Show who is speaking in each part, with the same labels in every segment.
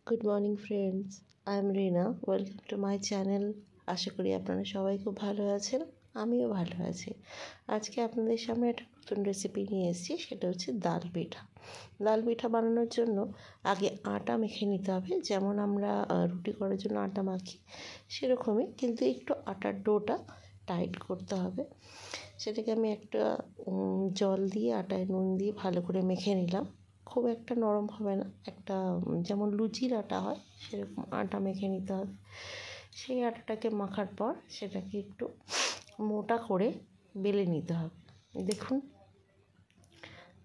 Speaker 1: Good morning friends, I am Rina. Welcome to my channel. আশা করি আপনারা সবাই খুব ভালো আছেন, আমিও ভালো আছি। আজকে আপনাদের সামনে একটা নতুন রেসিপি নিয়ে এসেছি, সেটা হচ্ছে ডাল পিঠা। ডাল পিঠা বানানোর জন্য আগে আটা মেখে নিতে হবে, যেমন আমরা রুটি করার জন্য আটা মাখি সেরকমই, কিন্তু একটু আটার ডোটা টাইট করতে হবে। সেটাকে আমি একটা জল দিয়ে আটায় নুন দিয়ে ভালো করে মেখে নিলাম। খুব একটা নরম হবে না, একটা যেমন লুচির আটা হয় সেরকম আটা মেখে নিতে হবে। সেই আটাটাকে মাখার পর সেটাকে একটু মোটা করে বেলে নিতে হবে। দেখুন,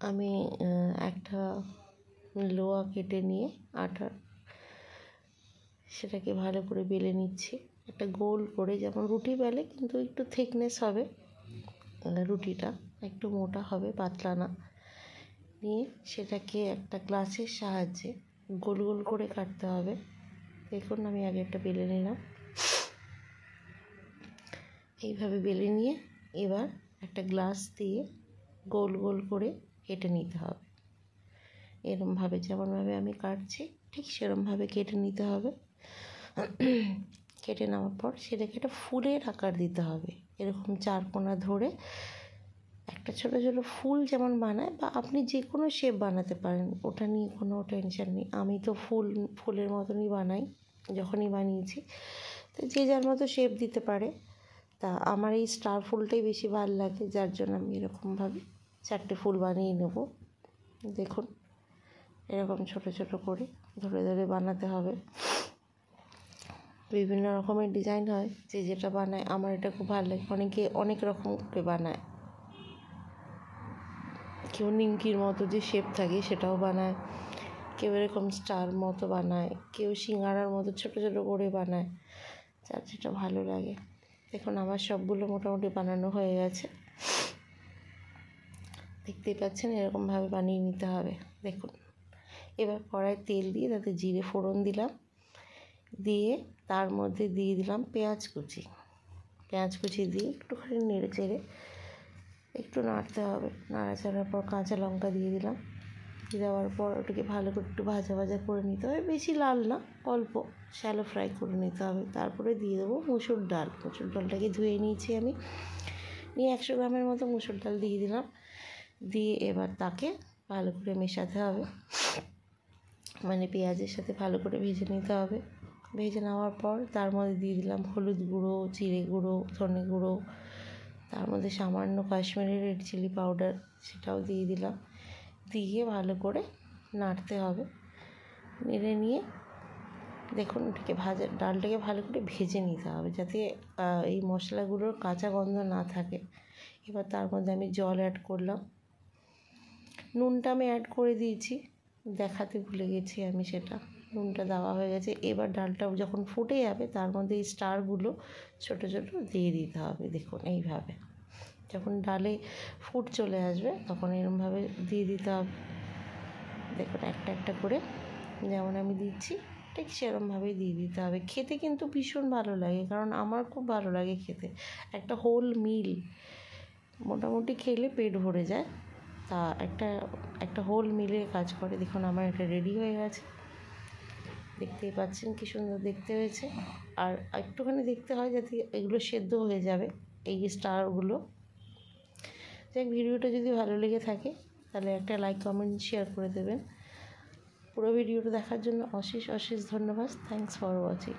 Speaker 1: আমি একটা লোয়া কেটে নিয়ে আটা সেটাকে ভালো করে বেলে নিচ্ছি, একটা গোল করে, যেমন রুটি বেলে কিন্তু একটু থিকনেস হবে, রুটিটা একটু মোটা হবে, পাতলা না। নিয়ে সেটাকে একটা গ্লাসের সাহায্যে গোল গোল করে কাটতে হবে। দেখুন, আমি আগে একটা বেলে নিলাম, এইভাবে বেলে নিয়ে এবার একটা গ্লাস দিয়ে গোল গোল করে কেটে নিতে হবে। এরমভাবে যেমনভাবে আমি কাটছি ঠিক সেরমভাবে কেটে নিতে হবে। কেটে নেওয়ার পর সেটাকে একটা ফুলের আকার দিতে হবে। এরকম চারকোনা ধরে একটা ছোটো ছোটো ফুল যেমন বানায়, বা আপনি যে কোনো শেপ বানাতে পারেন, ওটা নিয়ে কোনো টেনশন নেই। আমি তো ফুলের মতনই বানাই, যখনই বানিয়েছি। তো যে যার মতো শেপ দিতে পারে, তা আমার এই স্টার ফুলটাই বেশি ভালো লাগে, যার জন্য আমি এরকমভাবে 4টে ফুল বানিয়ে নেব। দেখুন, এরকম ছোটো ছোটো করে ধরে ধরে বানাতে হবে। বিভিন্ন রকমের ডিজাইন হয়, যে যেটা বানায় আমার এটা খুব ভালো লাগে। অনেকে অনেক রকম করে বানায়, কেউ নিমকির মতো যে শেপ থাকে সেটাও বানায়, কেউ এরকম স্টার মতো বানায়, কেউ সিঙ্গারার মতো ছোটো ছোটো করে বানায়, যার যেটা ভালো লাগে। দেখুন, আমার সবগুলো মোটামুটি বানানো হয়ে গেছে, দেখতেই পাচ্ছেন। এরকমভাবে বানিয়ে নিতে হবে। দেখুন, এবার কড়ায় তেল দিয়ে তাতে জিরে ফোড়ন দিলাম, দিয়ে তার মধ্যে দিয়ে দিলাম পেঁয়াজ কুচি দিয়ে একটুখানি নেড়ে চেড়ে একটু নাড়তে হবে। নাড়াচাড়ার পর কাঁচা লঙ্কা দিয়ে দিলাম। দেওয়ার পর ওটাকে ভালো করে একটু ভাজা ভাজা করে নিতে হবে, বেশি লাল না, অল্প শ্যালো ফ্রাই করে নিতে হবে। তারপরে দিয়ে দেবো মুসুর ডালটাকে ধুয়ে নিয়েছি আমি, নিয়ে 100 গ্রামের মতো মুসুর ডাল দিয়ে দিলাম। দিয়ে এবার তাকে ভালো করে মেশাতে হবে, মানে পেঁয়াজের সাথে ভালো করে ভেজে নিতে হবে। ভেজে নেওয়ার পর তার মধ্যে দিয়ে দিলাম হলুদ গুঁড়ো, জিরে গুঁড়ো, ধনে গুঁড়ো, তার মধ্যে সামান্য কাশ্মীরি রেড চিলি পাউডার, সেটাও দিয়ে দিলাম। দিয়ে ভালো করে নাড়তে হবে। নেড়ে নিয়ে দেখুন, ডালটাকে ভালো করে ভেজে নিতে হবে, যাতে এই মশলাগুলোর কাঁচা গন্ধ না থাকে। এবার তার মধ্যে আমি জল অ্যাড করলাম। নুনটা আমি অ্যাড করে দিয়েছি, দেখাতে ভুলে গেছি আমি, সেটা নুনটা দেওয়া হয়ে গেছে। এবার ডালটা যখন ফুটে যাবে তার মধ্যে এই স্টারগুলো ছোটো ছোটো দিয়ে দিতে হবে। দেখুন, এইভাবে যখন ডালে ফুট চলে আসবে তখন এরকমভাবে দিয়ে দিতে হবে। দেখুন, একটা একটা করে যেমন আমি দিচ্ছি ঠিক সেরকমভাবেই দিয়ে দিতে হবে। খেতে কিন্তু ভীষণ ভালো লাগে, কারণ আমার খুব ভালো লাগে খেতে। একটা হোল মিল মোটামুটি খেলে পেট ভরে যায়, তা একটা হোল মিলে কাজ করে। দেখুন, আমার এটা রেডি হয়ে গেছে, দেখতেই পাচ্ছেন কি সুন্দর দেখতে হয়েছে। আর একটুখানি দেখতে হয় যাতে এগুলো সেদ্ধ হয়ে যাবে, এই স্টারগুলো। যাই, ভিডিওটা যদি ভালো লেগে থাকে তাহলে একটা লাইক, কমেন্ট, শেয়ার করে দেবেন। পুরো ভিডিওটা দেখার জন্য অশেষ ধন্যবাদ। Thanks for watching.